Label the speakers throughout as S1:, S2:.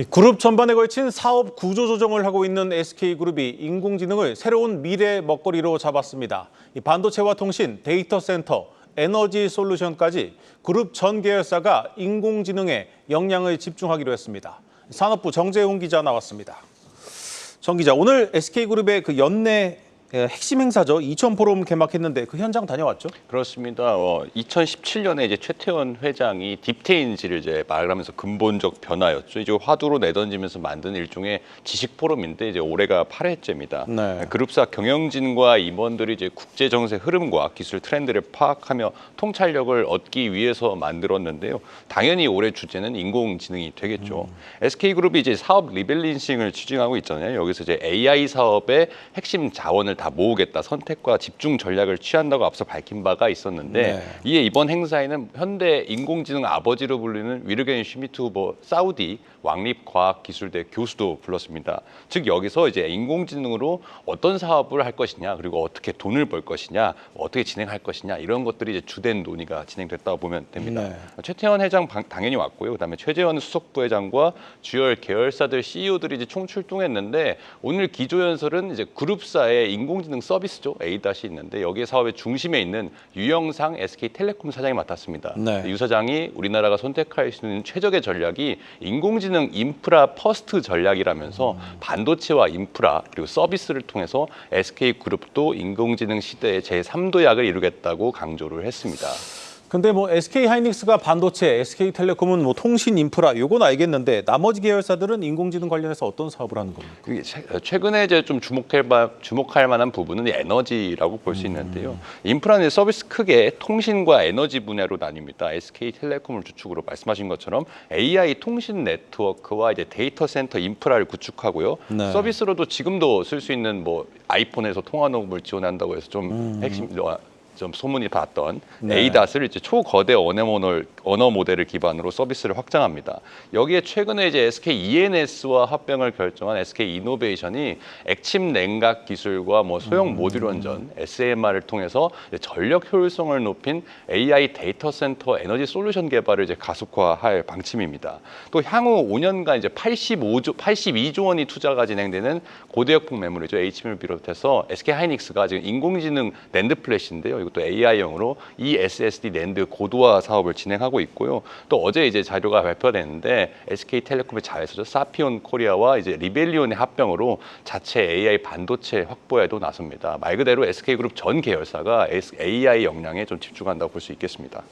S1: 그룹 전반에 걸친 사업 구조 조정을 하고 있는 SK그룹이 인공지능을 새로운 미래 먹거리로 잡았습니다. 반도체와 통신, 데이터 센터, 에너지 솔루션까지 그룹 전 계열사가 인공지능에 역량을 집중하기로 했습니다. 산업부 정재훈 기자 나왔습니다. 정 기자, 오늘 SK그룹의 그 연내 핵심 행사죠. 이천 포럼 개막했는데 그 현장 다녀왔죠?
S2: 그렇습니다. 2017년에 이제 최태원 회장이 딥체인지를 이제 말하면서 근본적 변화였죠. 이제 화두로 내던지면서 만든 일종의 지식 포럼인데 이제 올해가 8회째입니다.
S1: 네.
S2: 그룹사 경영진과 임원들이 이제 국제 정세 흐름과 기술 트렌드를 파악하며 통찰력을 얻기 위해서 만들었는데요. 당연히 올해 주제는 인공지능이 되겠죠. SK그룹이 이제 사업 리밸런싱을 추진하고 있잖아요. 여기서 이제 AI 사업의 핵심 자원을 다 모으겠다, 선택과 집중 전략을 취한다고 앞서 밝힌 바가 있었는데
S1: 네.
S2: 이에 이번 행사에는 현대 인공지능 아버지로 불리는 위르겐 슈미트 후보 사우디 왕립과학기술대 교수도 불렀습니다. 즉 여기서 이제 인공지능으로 어떤 사업을 할 것이냐, 그리고 어떻게 돈을 벌 것이냐, 어떻게 진행할 것이냐 이런 것들이 이제 주된 논의가 진행됐다고 보면 됩니다.
S1: 네.
S2: 최태원 회장 당연히 왔고요. 그다음에 최재원 수석부회장과 주요 계열사들 CEO들이 이제 총 출동했는데 오늘 기조연설은 이제 그룹사의 인공지능 서비스죠. A-이 있는데 여기에 사업의 중심에 있는 유영상 SK텔레콤 사장이 맡았습니다.
S1: 네.
S2: 유 사장이 우리나라가 선택할 수 있는 최적의 전략이 인공지능 인프라 퍼스트 전략이라면서 반도체와 인프라 그리고 서비스를 통해서 SK그룹도 인공지능 시대의 제3도약을 이루겠다고 강조를 했습니다.
S1: 근데 뭐 SK하이닉스가 반도체, SK텔레콤은 뭐 통신 인프라 요건 알겠는데 나머지 계열사들은 인공지능 관련해서 어떤 사업을 하는 겁니까?
S2: 최근에 이제 좀 주목할 만한 부분은 에너지라고 볼 수 있는데요. 인프라는 서비스 크게 통신과 에너지 분야로 나뉩니다. SK텔레콤을 주축으로 말씀하신 것처럼 AI 통신 네트워크와 이제 데이터 센터 인프라를 구축하고요.
S1: 네.
S2: 서비스로도 지금도 쓸 수 있는 뭐 아이폰에서 통화 녹음을 지원한다고 해서 좀 핵심 좀 소문이 봤던
S1: 네.
S2: ADAS를 이제 초거대 언어 모델을 기반으로 서비스를 확장합니다. 여기에 최근에 이제 SK ENS와 합병을 결정한 SK 이노베이션이 액침 냉각 기술과 뭐 소형 모듈 원전 SMR을 통해서 전력 효율성을 높인 AI 데이터 센터 에너지 솔루션 개발을 이제 가속화할 방침입니다. 또 향후 5년간 이제 82조 원이 투자가 진행되는 고대역폭 메모리죠. HBM을 비롯해서 SK 하이닉스가 지금 인공지능 낸드 플래시인데요. 또 AI용으로 eSSD 낸드 고도화 사업을 진행하고 있고요. 또 어제 이제 자료가 발표됐는데 SK텔레콤의 자회사죠. 사피온 코리아와 이제 리벨리온의 합병으로 자체 AI 반도체 확보에도 나섭니다. 말 그대로 SK그룹 전 계열사가 AI 역량에 좀 집중한다고 볼 수 있겠습니다.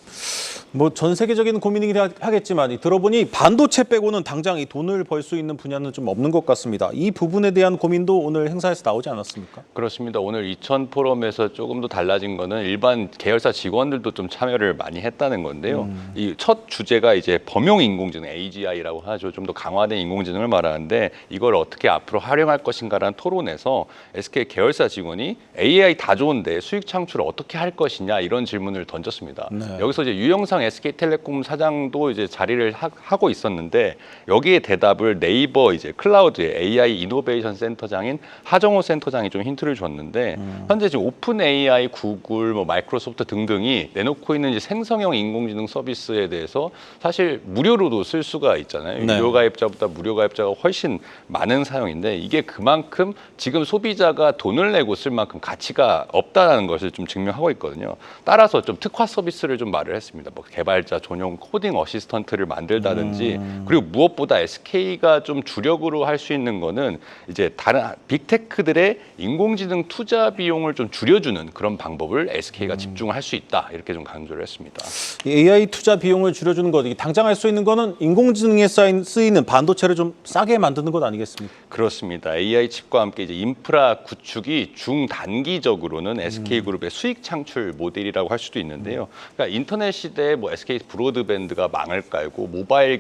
S1: 뭐 전 세계적인 고민이긴 하겠지만 들어보니 반도체 빼고는 당장 이 돈을 벌 수 있는 분야는 좀 없는 것 같습니다. 이 부분에 대한 고민도 오늘 행사에서 나오지 않았습니까?
S2: 그렇습니다. 오늘 이천 포럼에서 조금 더 달라진 거는 일반 계열사 직원들도 좀 참여를 많이 했다는 건데요. 이 첫 주제가 이제 범용 인공지능 AGI라고 하죠. 좀 더 강화된 인공지능을 말하는데 이걸 어떻게 앞으로 활용할 것인가라는 토론에서 SK 계열사 직원이 AI 다 좋은데 수익 창출을 어떻게 할 것이냐 이런 질문을 던졌습니다.
S1: 네.
S2: 여기서 이제 유영상 SK텔레콤 사장도 이제 자리를 하고 있었는데 여기에 대답을 네이버 이제 클라우드의 AI 이노베이션 센터장인 하정호 센터장이 좀 힌트를 줬는데 현재 지금 오픈 AI, 구글, 뭐 마이크로소프트 등등이 내놓고 있는 이제 생성형 인공지능 서비스에 대해서 사실 무료로도 쓸 수가 있잖아요.
S1: 네.
S2: 유료 가입자보다 무료 가입자가 훨씬 많은 사용인데 이게 그만큼 지금 소비자가 돈을 내고 쓸 만큼 가치가 없다는 것을 좀 증명하고 있거든요. 따라서 좀 특화 서비스를 좀 말을 했습니다. 뭐 개발자 전용 코딩 어시스턴트를 만들다든지 그리고 무엇보다 SK가 좀 주력으로 할 수 있는 거는 이제 다른 빅테크들의 인공지능 투자 비용을 좀 줄여주는 그런 방법을 SK가 집중할 수 있다 이렇게 좀 강조를 했습니다.
S1: 이 AI 투자 비용을 줄여주는 것, 당장 할 수 있는 거는 인공지능에 쓰이는 반도체를 좀 싸게 만드는 것 아니겠습니까?
S2: 그렇습니다. AI 칩과 함께 이제 인프라 구축이 중단기적으로는 SK그룹의 수익 창출 모델이라고 할 수도 있는데요. 그러니까 인터넷 시대에 뭐 SK 브로드밴드가 망을 깔고 모바일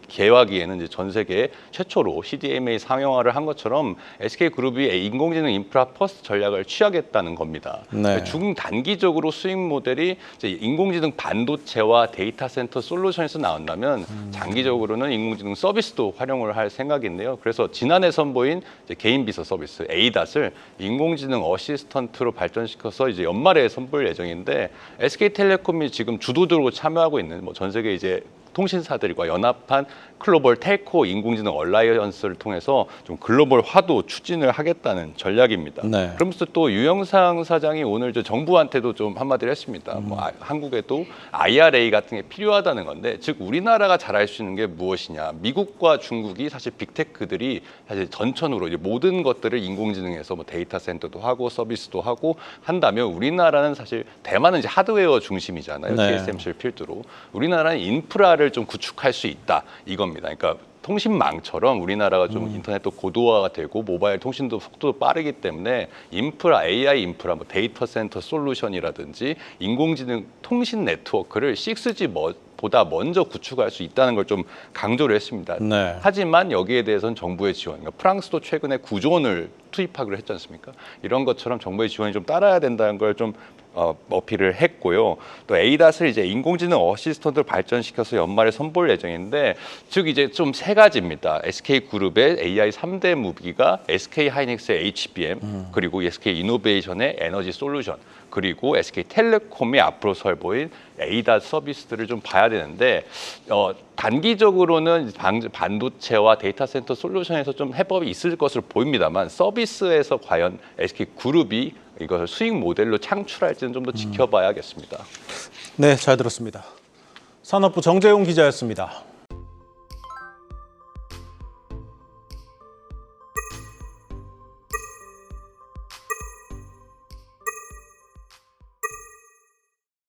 S2: 개화기에는 이제 전 세계 최초로 CDMA 상용화를 한 것처럼 SK그룹이 인공지능 인프라 퍼스트 전략을 취하겠다는 겁니다.
S1: 네.
S2: 중단기적으로 수익 모델이 이제 인공지능 반도체와 데이터 센터 솔루션에서 나온다면 장기적으로는 인공지능 서비스도 활용을 할 생각인데요. 그래서 지난해 선보인 이제 개인 비서 서비스 ADAS을 인공지능 어시스턴트로 발전시켜서 이제 연말에 선보일 예정인데 SK텔레콤이 지금 주도적으로 참여하고 있는 뭐 전 세계 이제 통신사들과 연합한 글로벌 텔코 인공지능 얼라이언스를 통해서 좀 글로벌화도 추진을 하겠다는 전략입니다.
S1: 네.
S2: 그러면서 또 유영상 사장이 오늘 저 정부한테도 좀 한마디를 했습니다. 한국에도 IRA 같은 게 필요하다는 건데, 즉 우리나라가 잘할 수 있는 게 무엇이냐? 미국과 중국이 사실 빅테크들이 사실 전천후로 이제 모든 것들을 인공지능에서 뭐 데이터 센터도 하고 서비스도 하고 한다면, 우리나라는 사실 대만은 이제 하드웨어 중심이잖아요.
S1: 네.
S2: TSMC를 필두로. 우리나라는 인프라를 좀 구축할 수 있다 이겁니다. 그러니까 통신망처럼 우리나라가 좀 인터넷도 고도화가 되고 모바일 통신도 속도도 빠르기 때문에 인프라, AI 인프라, 뭐 데이터 센터 솔루션이라든지 인공지능 통신 네트워크를 6G 보다 먼저 구축할 수 있다는 걸 좀 강조를 했습니다.
S1: 네.
S2: 하지만 여기에 대해서는 정부의 지원, 그러니까 프랑스도 최근에 9조 원을 투입하기로 했지 않습니까? 이런 것처럼 정부의 지원이 좀 따라야 된다는 걸 좀 어필을 했고요. 또 ADAS를 이제 인공지능 어시스턴트를 발전시켜서 연말에 선보일 예정인데, 즉 이제 좀 세 가지입니다. SK그룹의 AI 3대 무기가 SK하이닉스의 HBM, 그리고 SK이노베이션의 에너지 솔루션, 그리고 SK텔레콤이 앞으로 설보인 ADAS 서비스들을 좀 봐야 되는데, 단기적으로는 반도체와 데이터 센터 솔루션에서 좀 해법이 있을 것으로 보입니다만, 서비스에서 과연 SK그룹이 이것을 수익 모델로 창출할지는 좀 더 지켜봐야겠습니다.
S1: 네, 잘 들었습니다. 산업부 정재용 기자였습니다.